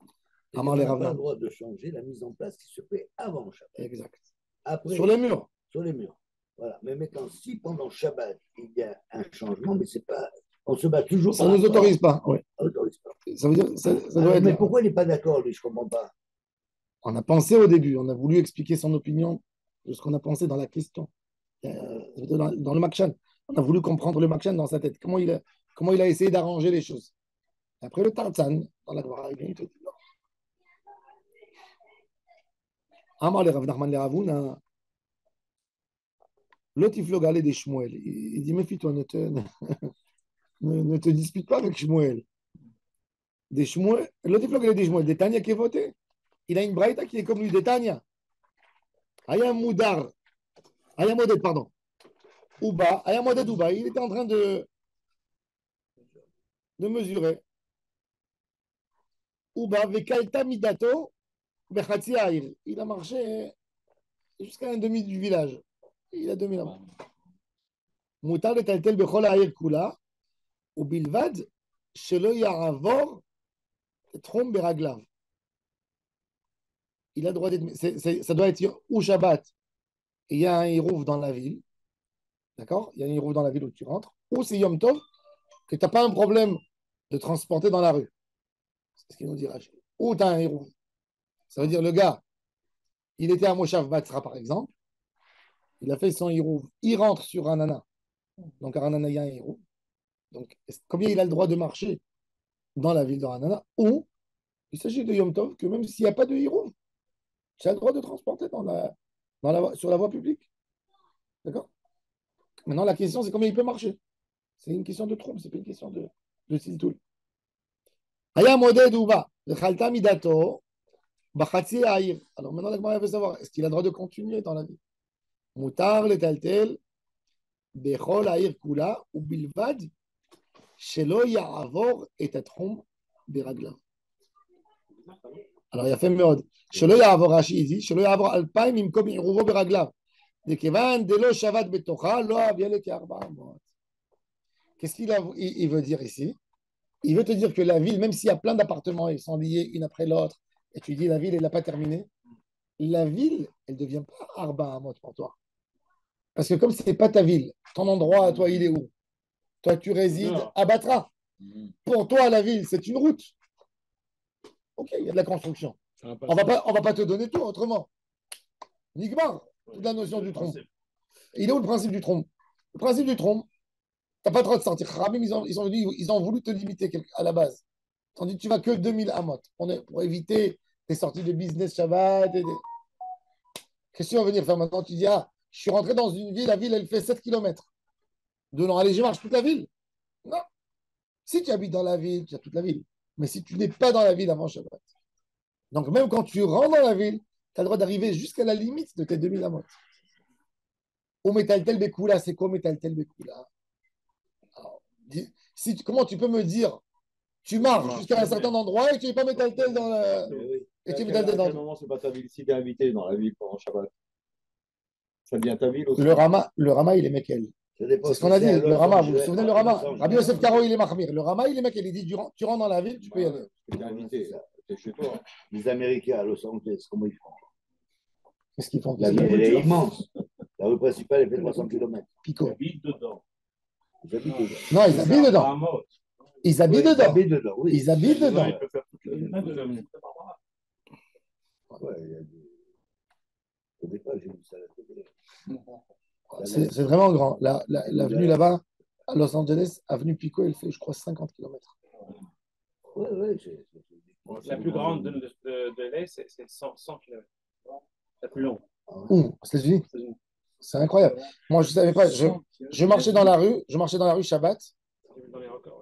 n'a pas le droit de changer la mise en place qui se fait avant le Shabbat. Exact. Après, sur les murs. Sur les murs. Voilà. Mais maintenant, si pendant Shabbat, il y a un changement, mais c'est pas. On se bat toujours. Ça ne nous autorise pas. Oui. On autorise pas. Ça veut dire. Ça doit être... Mais pourquoi il n'est pas d'accord, lui? Je ne comprends pas. On a pensé au début, on a voulu expliquer son opinion de ce qu'on a pensé dans la question. Dans le Makshan. On a voulu comprendre le Makshan dans sa tête. Comment il a essayé d'arranger les choses. Après le Tarzan, dans la Gemara, il te dit non. Amar le Rav Nachman le Rav Huna, l'otiflog allait des Shmuel. Il dit méfie-toi, ne te dispute pas avec Shmuel. Des Shmuel, l'otiflog allait des Shmuel, des Tanya qui est voté. Il a une braïta qui est comme lui, des Tanya. Ayam Moudar, Ayam Modet, pardon. Ouba, Ayam Modet Ouba, il était en train de mesurer. Ouba, Vekalta Midato, Bechatzi Aïr. Il a marché jusqu'à un demi du village. Il a 2000 ans. Moutar le Taltel Bechol Aïr Kula, ou Bilvad, Shelo Yaravor, Trom Beraglav. Il a le droit d'être. Ça doit être ou Shabbat, et il y a un hirouf dans la ville. D'accord? Il y a un hirouf dans la ville où tu rentres. Ou c'est Yom Tov, que tu n'as pas un problème de transporter dans la rue. C'est ce qu'il nous dit Rachid. Ou tu as un hirouf. Ça veut dire le gars, il était à Moshav Batra par exemple. Il a fait son hirouf. Il rentre sur un nana. Donc à Ranana, il y a un hirouf. Donc combien il a le droit de marcher dans la ville de Ranana? Ou il s'agit de Yom Tov, que même s'il n'y a pas de hirouf, tu as le droit de transporter sur la voie publique. D'accord? Maintenant, la question, c'est combien il peut marcher. C'est une question de trompe, c'est pas une question de tiltoul. Aya moded uva, le chalta midato, bachatzi aïr. Alors maintenant, la Gemara veut savoir, est-ce qu'il a le droit de continuer dans la vie? Mutar le taltel, bechol aïr kula, ou bilvad, shelo ya'avor et atrom beraglav. Alors, il a fait Meod. Shelo ya'avor, Rashi dit, Shelo ya'avor alpaim imkom iruvo beraglav. Dekevan delo shavat betocha, lo aviele ke'arba amot. Qu'est-ce qu'il veut dire ici? Il veut te dire que la ville, même s'il y a plein d'appartements, ils sont liés une après l'autre, et tu dis la ville, elle n'a pas terminé, la ville, elle ne devient pas arba amot pour toi. Parce que comme ce n'est pas ta ville, ton endroit à toi, il est où? Toi, tu résides à Batra. Pour toi, la ville, c'est une route. Ok, il y a de la construction. On va pas te donner tout autrement. Nigmar, toute la notion du tronc. Il est où le principe du tronc? Le principe du tronc, tu n'as pas le droit de sortir. Rabim, ils ont voulu te limiter à la base. Tandis que tu vas que 2000 amot pour éviter des sorties de business Shabbat. Qu'est-ce que tu vas venir faire maintenant? Tu dis, je suis rentré dans une ville, la ville, elle fait 7 km. De non, allez, je marche toute la ville. Non. Si tu habites dans la ville, tu as toute la ville. Mais si tu n'es pas dans la ville avant Shabbat. Donc, même quand tu rentres dans la ville, tu as le droit d'arriver jusqu'à la limite de tes 2000 amot. Au Metaltel Bekula, c'est quoi Metaltel Bekula? Comment tu peux me dire, tu marches jusqu'à un certain endroit et tu n'es pas Metaltel dans la. Et tu es Metaltel dans. À quel moment, c'est pas ta ville? Si tu es invité dans la ville pendant Shabbat, ça devient ta ville aussi. Le Rama, il est Mekel. C'est ce qu'on a dit, le Rama. Vous vous souvenez le Rama? Rabbi Yosef Karo, il est Mahmir. Le Rama, il est Mekel. Il dit, tu rentres dans la ville, tu peux y aller. Tu es invité, tu es chez toi. Les Américains à Los Angeles, comment ils font? Qu'est-ce qu'ils font? La ville, elle est immense. La rue principale, elle fait 300 km. Pico. Ils habitent dedans. Non, ils habitent dedans. Ils habitent dedans. Oui. Ils habitent dedans. Il peut faire toute la ville. Ouais, il y a des... Au départ, j'ai vu ça à la télé. C'est vraiment grand. L'avenue là-bas, à Los Angeles, avenue Pico, elle fait, je crois, 50 km. Ouais, La plus grande de l'Est, c'est 100 km. La plus longue. Où? Aux États-Unis? C'est incroyable. Moi, je ne savais pas. Je marchais dans la rue Shabbat,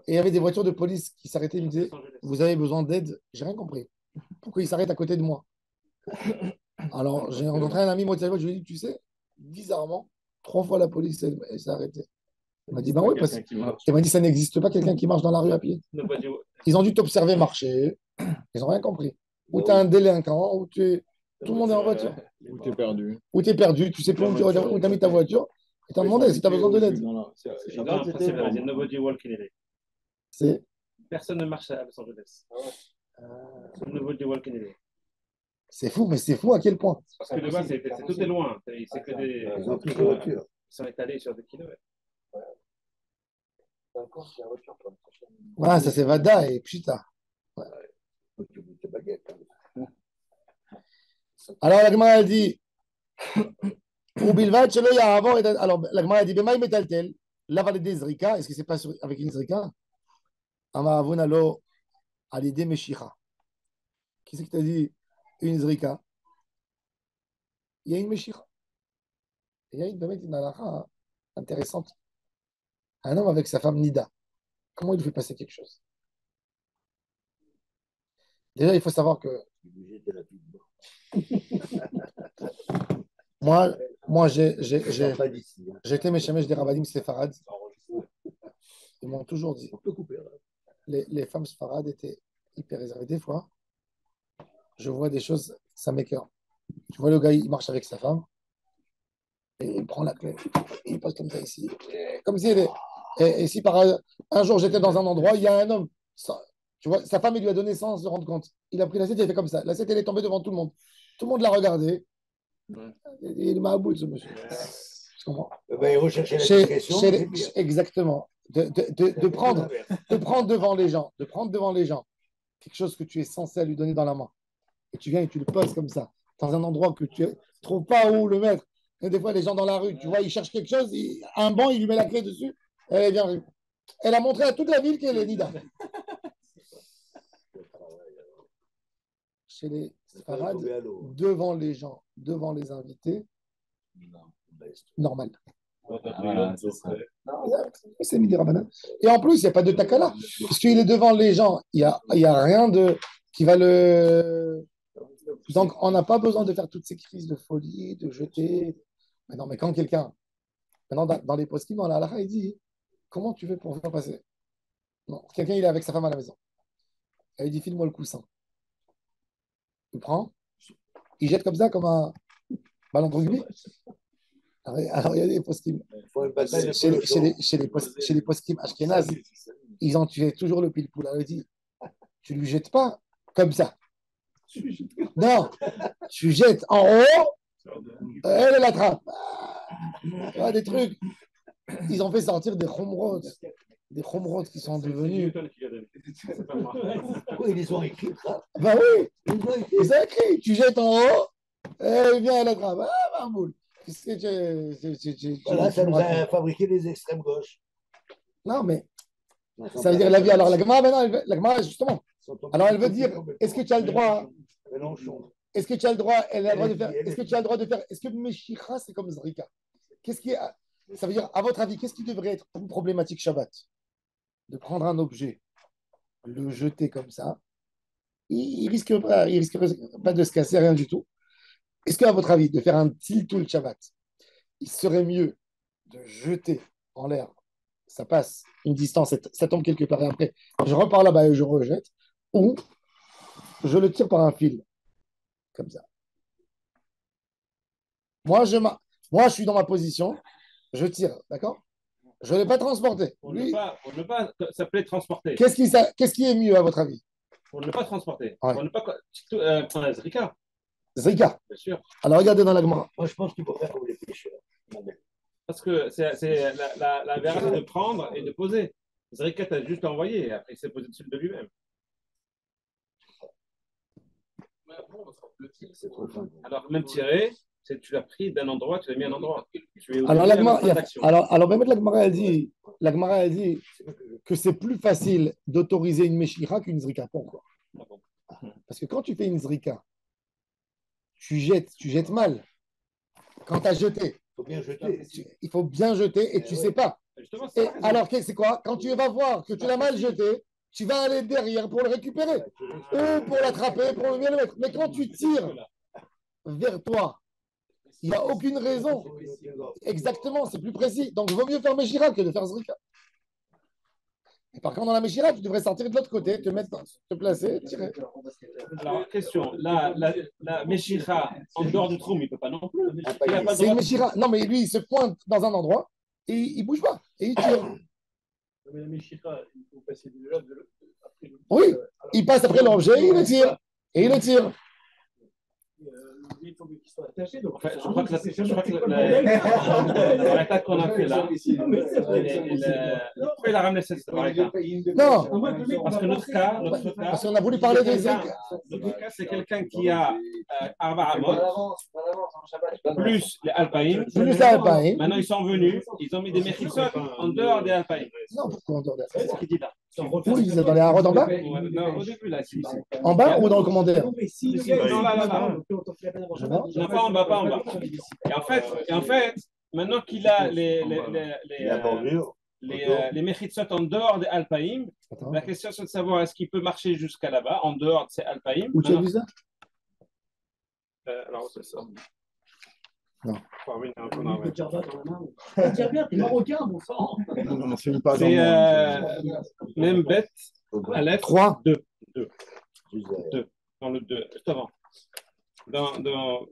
et il y avait des voitures de police qui s'arrêtaient et me disaient vous avez besoin d'aide. J'ai rien compris. Pourquoi il s'arrête à côté de moi? Alors, j'ai rencontré un ami, moi, je lui ai dit, tu sais, bizarrement, 3 fois la police, elle s'est arrêtée. Il m'a dit, ben oui, parce Quelqu'un qui marche. il m'a dit, ça n'existe pas quelqu'un qui marche dans la rue à pied. Nobody, Ils ont dû t'observer marcher. Ils n'ont rien compris. Ou tu es un délinquant, ou tu es. Tout le monde est en voiture. Ou t'es perdu. Ou tu es perdu, tu sais plus où tu as mis ta voiture. Et t'as demandé si tu as besoin de l'aide. dans le principe, elle a dit nobody walk in LA. C'est. Personne ne marche à Los Angeles. Nobody walk in LA. C'est fou, mais c'est fou à quel point. Parce que de base, tout est loin. C'est que des. Ils ont pris la voiture. Ils sont étalés sur des kilomètres. Voilà, ça c'est Vada et Pshita. Tu veux tes baguettes, hein. Alors la Gemara elle dit ou bilvad shelo ya'avor et alors la Gemara elle dit b'maï metaltel l'aval des zrika, est-ce que c'est pas avec une zrika? Amar avuna lo al yedei meshicha. Qui c'est qui t'a dit une zrika? Il y a une meshicha. Il y a une halakha intéressante. Un homme avec sa femme Nida, comment il lui fait passer quelque chose? Déjà, il faut savoir que Tu veux jeter la petite boîte. moi j'ai Pas d'ici, hein. été méchamesh des Rabbanim séfarades. Ils m'ont toujours dit, On peut couper, là. les femmes séfarades étaient hyper réservées. Des fois, je vois des choses, ça m'écoeure. Tu vois le gars, il marche avec sa femme, et il prend la clé, et il passe comme ça ici. Comme si et si par un jour j'étais dans un endroit, il y a un homme, tu vois, sa femme, il lui a donné sans se rendre compte. Il a pris l'assiette, il a fait comme ça. L'assiette, elle est tombée devant tout le monde. Tout le monde l'a regardé. Il m'a aboué, ce monsieur. Tu comprends? Ben, il recherchait la discrétion. Chez c'est pire. exactement. De prendre devant les gens, quelque chose que tu es censé lui donner dans la main. Et tu viens et tu le poses comme ça, dans un endroit que tu ne trouves pas où le mettre. Et des fois, les gens dans la rue, tu vois, ils cherchent quelque chose, un banc, il lui met la clé dessus. Elle vient. Elle a montré à toute la ville qu'elle est Nida. Chez les Sfarades, devant les gens, devant les invités, normal. Voilà, c'est ça. C'est Midi Rabanan. Et en plus, il n'y a pas de takala. Parce qu'il est devant les gens. Il y a rien qui va le. Donc, on n'a pas besoin de faire toutes ces crises de folie, de jeter. Mais non, mais quand quelqu'un. Maintenant, dans les poskim, dans la halakha, il dit comment tu fais pour faire passer? Non, quelqu'un, il est avec sa femme à la maison. Elle dit file-moi le coussin. Il prend, il jette comme ça, comme un ballon de rugby. Alors, il y a des poskim. Chez les poskim ashkénazes, ils en tuaient toujours le pile-poule. Alors, il dit tu lui jettes pas comme ça. Non, tu jettes en haut, elle l'attrape. Des trucs. Ils ont fait sortir des khomrot qui sont devenus. Oui, ils ont écrit ça. Ben oui, ils ont écrit. Tu jettes en haut, elle vient, elle attrape. Ah, Marmoul. Voilà, ça nous a fabriqué les extrêmes gauches. Non, mais ça veut dire la vie. Alors, la Gemara, maintenant, la Gemara, justement. Alors, elle veut dire est-ce que tu as le droit. Est-ce que tu as le droit, de faire. Est-ce que tu as le droit de faire. Est-ce que Meshicha, c'est comme Zrika? Qu'est-ce qui est. Ça veut dire, à votre avis, qu'est-ce qui devrait être plus problématique Shabbat? De prendre un objet, le jeter comme ça. Il risque pas de se casser, rien du tout. Est-ce qu'à votre avis, de faire un tiltul Shabbat, il serait mieux de jeter en l'air, ça passe une distance, ça tombe quelque part et après, je repars là-bas et je rejette, ou je le tire par un fil, comme ça. Moi, je suis dans ma position, je tire, d'accord? Je ne l'ai pas transporté. On ne peut pas s'appeler transporter. Qu'est-ce qui est mieux, à votre avis? On ne peut pas transporter. Ouais. On ne peut pas. Zrika, Zrika. bien sûr. Alors, regardez dans la Gemara. Moi, je pense qu'il faut faire comme les pêcheurs. Parce que c'est la version de prendre et de poser. Zrika, tu as juste envoyé. Après, il s'est posé dessus de lui-même. C'est trop fin. Alors, même tirer, tu l'as pris d'un endroit, tu l'as mis à un endroit. Alors, la Gemara, elle dit que c'est plus facile d'autoriser une Meshicha qu'une Zrika. Pourquoi? Parce que quand tu fais une Zrika, tu jettes mal. Quand tu as jeté, Il faut bien jeter. il faut bien jeter et tu ne sais pas. Justement, Alors, c'est quoi? Quand tu vas voir que tu l'as mal jeté, tu vas aller derrière pour le récupérer. Ou pour l'attraper, pour le bien le mettre. Mais quand tu tires vers toi, il n'y a aucune raison. Exactement, c'est plus précis. Donc, il vaut mieux faire Meshira que de faire Zrika. Et par contre, dans la Meshira, tu devrais sortir de l'autre côté, te placer, tirer. Alors, question. La Meshira, en dehors du Troum, il ne peut pas non plus. Il a pas le C'est droit une Meshira. Non, mais lui, il se pointe dans un endroit et il ne bouge pas. Et il tire. Mais la Meshira, il faut passer déjà après le. Oui, il passe après l'objet, il le tire. Et il le tire. Il faut qu'il soit attaché. Donc, En fait, je crois que la attaque qu'on a fait là, pourquoi il a ramené cette barrière? Non, Parce que notre cas, parce qu'on a voulu parler des notre cas, c'est quelqu'un qui a Arba Amot, plus les Alpaïm. plus la Alpaïm. Maintenant, ils sont venus, ils ont mis des Mechitsot en dehors des Alpaïm. Non, pourquoi en dehors C'est ce qu'il dit là. Oui, ils sont dans les harods en bas. Non, au début, là, ici. En bas ou dans le commentaire? Non, là. Non, pas en bas, pas en bas. Et en fait, maintenant qu'il a les Mechitsot en dehors des Alpaïm, la question c'est de savoir est-ce qu'il peut marcher jusqu'à là-bas, en dehors de ces Alpaïm. Où tu as vu ça? Alors, c'est ça. Non. Tiens bien, t'es marocain, mon sang. Non, c'est pas C'est même bête à lettre 3. 2. Dans le 2, juste avant. Dans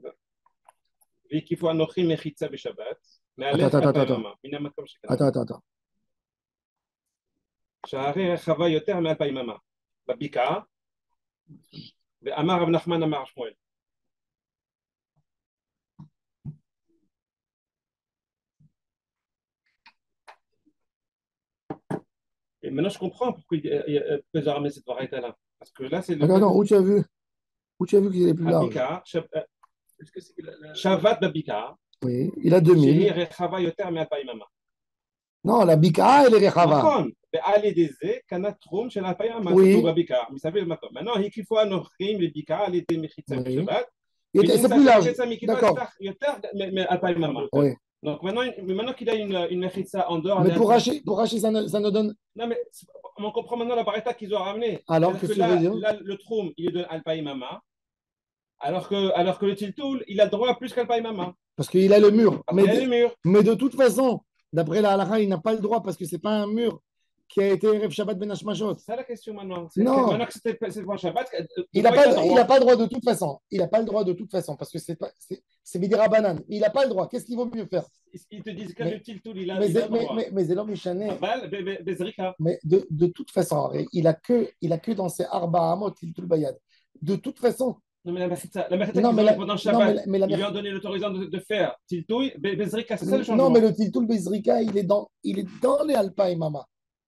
Vikifu Anochi Mechitza Beshabbat. Attends. שהרי רחבה יותר מ2,000 אמה בבקעה, ואמר רב נחמן אמר שמואל. Et maintenant je comprends pourquoi il peut ramener cette variété là. Parce que là c'est le. Attends, où tu as vu? Où tu as vu qu'il est plus large? Shavat Babika. Oui, il a 2000. שהיא רחבה יותר מ2,000 אמה. Non, la bika, elle est rechava. נכון, ועל ידי זה קנה תחום של 2,000 אמה, Oui. כתוב בבקעה, מסביב למקום. maintenant הקיפו הנוכחים לבקעה על ידי מחיצה Oui. בשבת. C'est plus large. D'accord. יותר מ2,000 אמה. Oui. Donc maintenant qu'il a une mechitza en dehors. Mais pour racher ça ne donne. Non, mais on comprend maintenant la barretta qu'ils ont ramenée. Alors, qu'est-ce que tu veux dire? Là, le troum, il lui donne Alpaïmama. Alors que le tiltoul, il a droit à plus qu'Alpaïmama. Parce qu'il a le mur. Mais de toute façon, d'après la halakha, il n'a pas le droit parce que ce n'est pas un mur qui a été Erev Shabbat Ben Hashmashot. C'est ça la question maintenant. Non. Maintenant que c'est le Shabbat, il n'a pas le droit de toute façon. Il n'a pas le droit de toute façon parce que c'est Midira Banane. Il n'a pas le droit. Qu'est-ce qu'il vaut mieux faire? Ils te disent que le tiltoul, il a le droit. Mais c'est l'homme Michané. Bezrika. Mais de toute façon, il a que dans ses Arba Hamot, Tiltul Bayad. De toute façon. Non, mais la mechitza pendant le Shabbat, ils lui ont donné l'autorisation de faire tiltoul, Bezrika, c'est ça le changement? Non, mais le tiltoul Bezrika, il est dans les Alpa et Mama.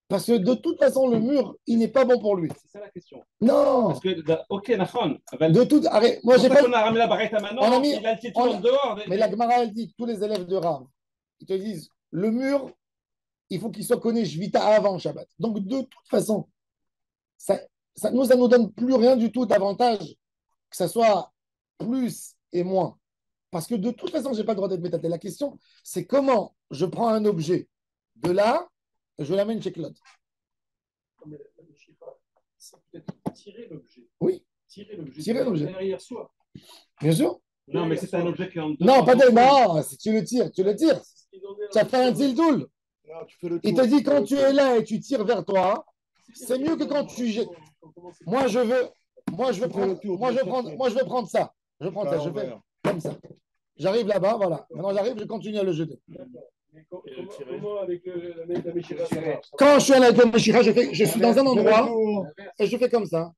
Parce que de toute façon, le mur, il n'est pas bon pour lui. C'est ça la question. Non. Parce que, ok, Nahon. De toute. Arrête, moi, j'ai pas. On a ramené la barrette maintenant, il a le titre en dehors. Mais la Gemara, elle dit que tous les élèves de Rav, ils te disent le mur, il faut qu'il soit connu Shvita avant Shabbat. Donc, de toute façon, ça nous donne plus rien du tout d'avantage, que ça soit plus et moins. Parce que de toute façon, je n'ai pas le droit d'être métaté. La question, c'est comment je prends un objet de là, je l'amène chez Claude. C'est peut-être tirer l'objet. Oui. Tirer l'objet. Derrière soi. Bien sûr. Non, mais c'est un objet qui est en dehors. Non, pas de. Non, si tu le tires. Tu as fait un tiltoul. Il te dit quand tu es là et tu tires vers toi, c'est mieux que quand tu jettes. Moi, je veux prendre ça. Je fais comme ça. J'arrive là-bas, voilà. Maintenant, j'arrive, je continue à le jeter. Comment avec la Meshira? Quand je suis avec la Meshira, je suis dans un endroit et je fais comme ça.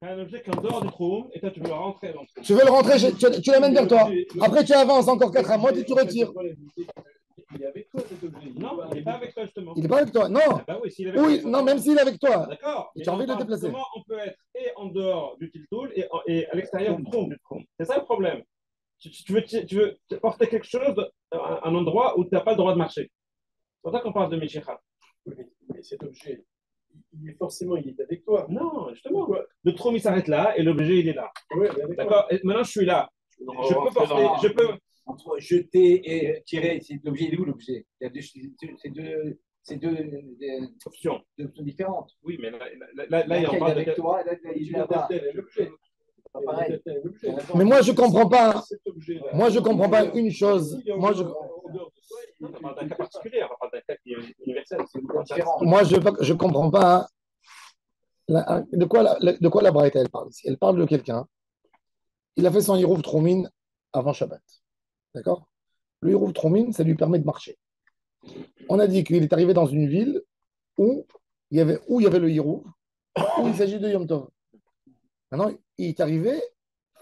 Tu as un objet qui est en dehors du trou et toi, tu veux le rentrer dans le trou. Tu veux le rentrer, tu l'amènes vers toi. Après, tu avances encore 4 à et tu retires. Il est avec toi cet objet. Non, il n'est pas avec toi justement. Il n'est pas avec toi, non. Bah oui, s'il est avec toi. Non, même s'il est avec toi. D'accord. Tu as envie de le déplacer. Comment on peut être et en dehors du tiltoul et à l'extérieur du trou? C'est ça le problème. Tu veux porter quelque chose à un endroit où tu n'as pas le droit de marcher. C'est pour ça qu'on parle de Meshira. Mais cet objet, il est avec toi. Non, justement. Le trou, il s'arrête là et l'objet, il est là. Ouais, d'accord. Et maintenant, je suis là. Je peux porter. Entre jeter et tirer, l'objet, il est où l'objet? C'est deux C'est deux Option. options différentes. Oui, mais là, il en parle avec de. toi, là, il est là-bas. Pas pareil. Mais moi, je comprends pas. Moi, je comprends pas une chose. Moi, On parle d'un cas particulier, on parle d'un cas qui est universel. je comprends pas de quoi la Braïta elle parle ici. Elle parle de quelqu'un. Il a fait son Hirouv Troumine avant Shabbat. D'accord? Le Hirouv Troumine, ça lui permet de marcher. On a dit qu'il est arrivé dans une ville où il y avait le Hirouv, où il s'agit de Yom Tov. Maintenant, il est arrivé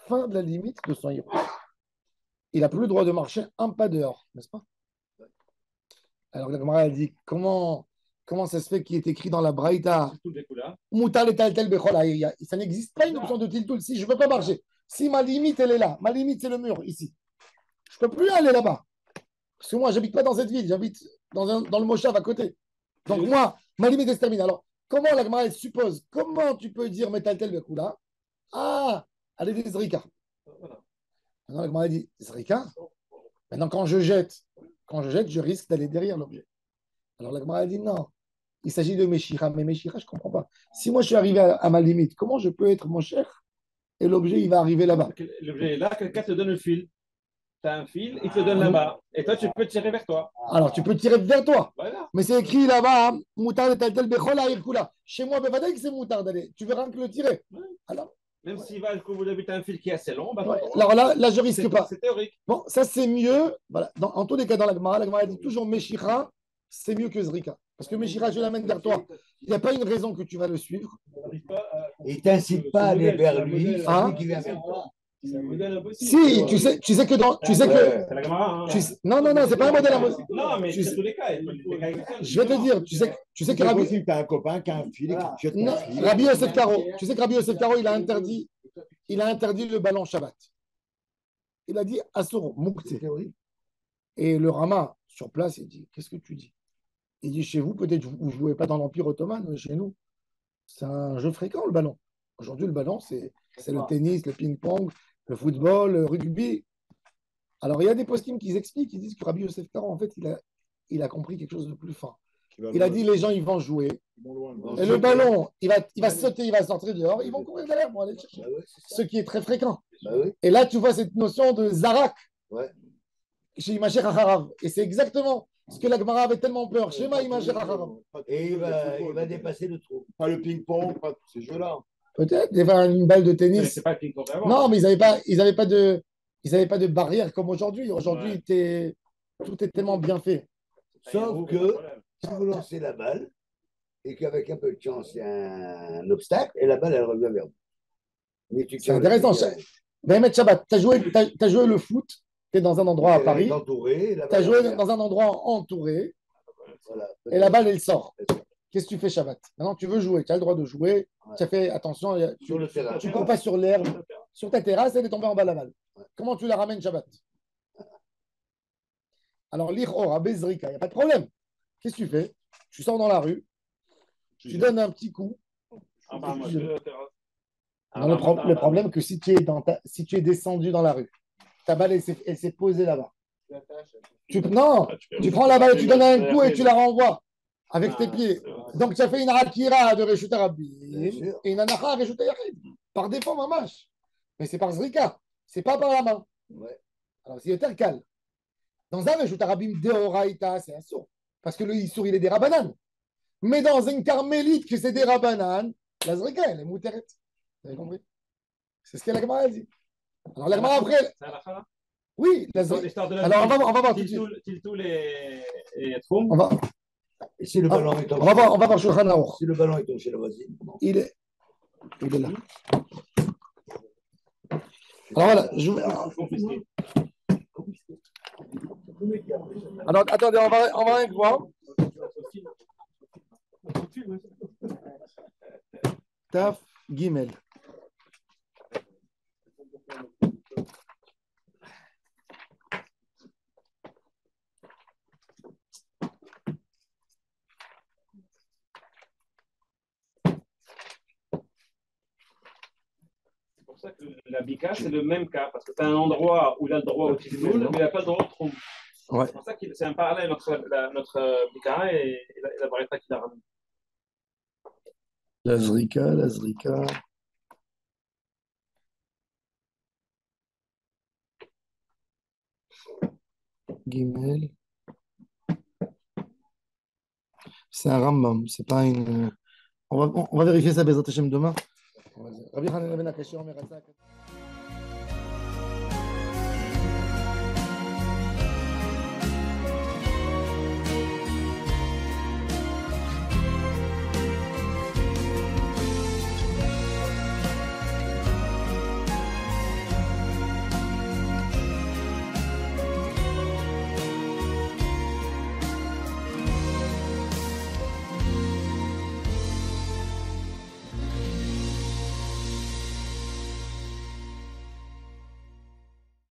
fin de la limite de son Hirouv. Il n'a plus le droit de marcher un pas dehors, n'est-ce pas? Alors la Gemara a dit comment ça se fait qu'il est écrit dans la Braïta Moutar le tal tel bechol ha'ir. Ça n'existe pas une option de tiltul. Si je ne peux pas marcher, si ma limite elle est là, ma limite c'est le mur ici, je ne peux plus aller là-bas. Parce que moi, je n'habite pas dans cette ville, j'habite dans le Moshav à côté. Donc moi, ma limite est terminée. Alors, comment la Gemara suppose, comment tu peux dire metal tel bechol? Ah, allez des Zrika. Maintenant la Gemara dit Zrika. Maintenant quand je jette, je risque d'aller derrière l'objet. Alors la Gemara a dit non. Il s'agit de Meshira, mais Meshira, je ne comprends pas. Si moi je suis arrivé à ma limite, comment je peux être mon cher et l'objet il va arriver là-bas? L'objet est là, quelqu'un te donne le fil. Tu as un fil, il te le donne là-bas. Et toi, tu peux tirer vers toi. Alors tu peux tirer vers toi. Voilà. Mais c'est écrit là-bas, Moutar tel tel bechol ha'ir kula. Chez moi, que c'est Moutar d'aller. Tu verras que le tirer. Alors, même s'il va, vous avez un fil qui est assez long, bah, ouais. Alors là, je risque pas. C'est théorique. Bon, ça c'est mieux. Voilà. En tous les cas, dans la Gemara dit toujours Meshira, c'est mieux que Zrika. Parce que Meshira, je l'amène vers toi. Il n'y a pas une raison que tu vas le suivre. Il ne t'incite pas à aller vers lui, c'est Hein? lui qui vient vers toi. Si, tu sais que C'est la Gemara. Non, c'est pas un modèle impossible. Non, mais Tu c'est sais- tous les cas. Je vais te dire, tu sais que C'est Rabbi, possible, tu as un copain qui a un fil et qui te jette non, un fil. Rabbi Yosef Karo, tu sais que Rabbi Yosef Karo, il a interdit le ballon Shabbat. Il a dit Asur Moukte. Et le Rama, sur place, il dit qu'est-ce que tu dis? Il dit chez vous, peut-être vous ne jouez pas dans l'Empire ottoman, mais chez nous, c'est un jeu fréquent le ballon. Aujourd'hui, le ballon, c'est le tennis, le ping-pong, le football, le rugby. Alors, il y a des post qui expliquent, ils disent que Rabbi Yosef Karo, en fait, il a compris quelque chose de plus fin. Il a dit les gens, ils vont jouer. Et le ballon, il va sauter, il va sortir dehors, ils vont courir derrière pour aller le chercher. Bah ouais, c'est ça. Ce qui est très fréquent. Bah oui. Et là, tu vois cette notion de Zarak. Ouais. Chez Imacher Hacharav. Et c'est exactement ce que la Gemara avait tellement peur. Shema Imacher Hacharav. Et il va dépasser le trou. Pas le ping-pong, pas tous ces jeux-là. Peut-être, des fois, une balle de tennis. C'est pas le ping-pong avant. Non, mais ils avaient pas de barrière comme aujourd'hui. Aujourd'hui, tout est tellement bien fait. Sauf que si vous lancez la balle et qu'avec un peu de chance, il y a un obstacle et la balle, elle revient vers vous. Mais tu C'est intéressant. Mehmet Shabbat, tu as joué le foot, tu es dans un endroit à Paris, tu as joué dans un endroit entouré, Voilà. et la balle, elle sort. Qu'est-ce que tu fais Shabbat? Maintenant, tu veux jouer, tu as le droit de jouer, tu as fait attention, Sur le terrain. tu ne cours pas sur l'herbe, sur ta terrasse, elle est tombée en bas la balle. Comment tu la ramènes Shabbat? Alors, l'Ichora, Bezrika, il n'y a pas de problème. Qu'est-ce que tu fais? Tu sors dans la rue, tu donnes un petit coup. Non, le problème, que si tu es descendu dans la rue, ta balle, elle s'est posée là-bas. Non, tu prends la balle, tu donnes un coup et tu la renvoies avec tes pieds. Donc, tu as fait une Hakira de Reshut Rabbi et une Anacha Reshut Yachid. Par défaut, mamash. Mais c'est par Zrika. C'est pas par la main. Ouais. Alors, c'est Yoterkal. Dans un Reshut Rabbi Deoraita, c'est un sourd. Parce que le Issour, il est des Rabanan. Mais dans une carmélite que c'est des Rabanan, la Zrika, elle est mouteret. Vous avez compris? C'est ce que la Gemara dit. Alors, la Gemara après. C'est à la fin, là? Oui, la L'histoire de la alors vie. on va voir tout de suite. Tiltou et Troum. Et si le ballon est On va voir Shulchan Aruch. Si le ballon est chez la voisine. Il est là. Alors voilà, alors attendez, on va avec voir. Taf Gimel. C'est pour ça que la Bika, c'est le même cas, parce que tu as un endroit où il a le droit au Tiltoul, mais il n'a pas le droit au Troum. Ouais. C'est pour ça que c'est un parallèle entre notre Bikara et la Braïta qu'il a ramené. La Zrika. Gimel. C'est un Rambam, c'est pas une. On va vérifier ça, Bezat Hashem, demain. Rabbi Hanan ben Akashi, Omer Hatzak.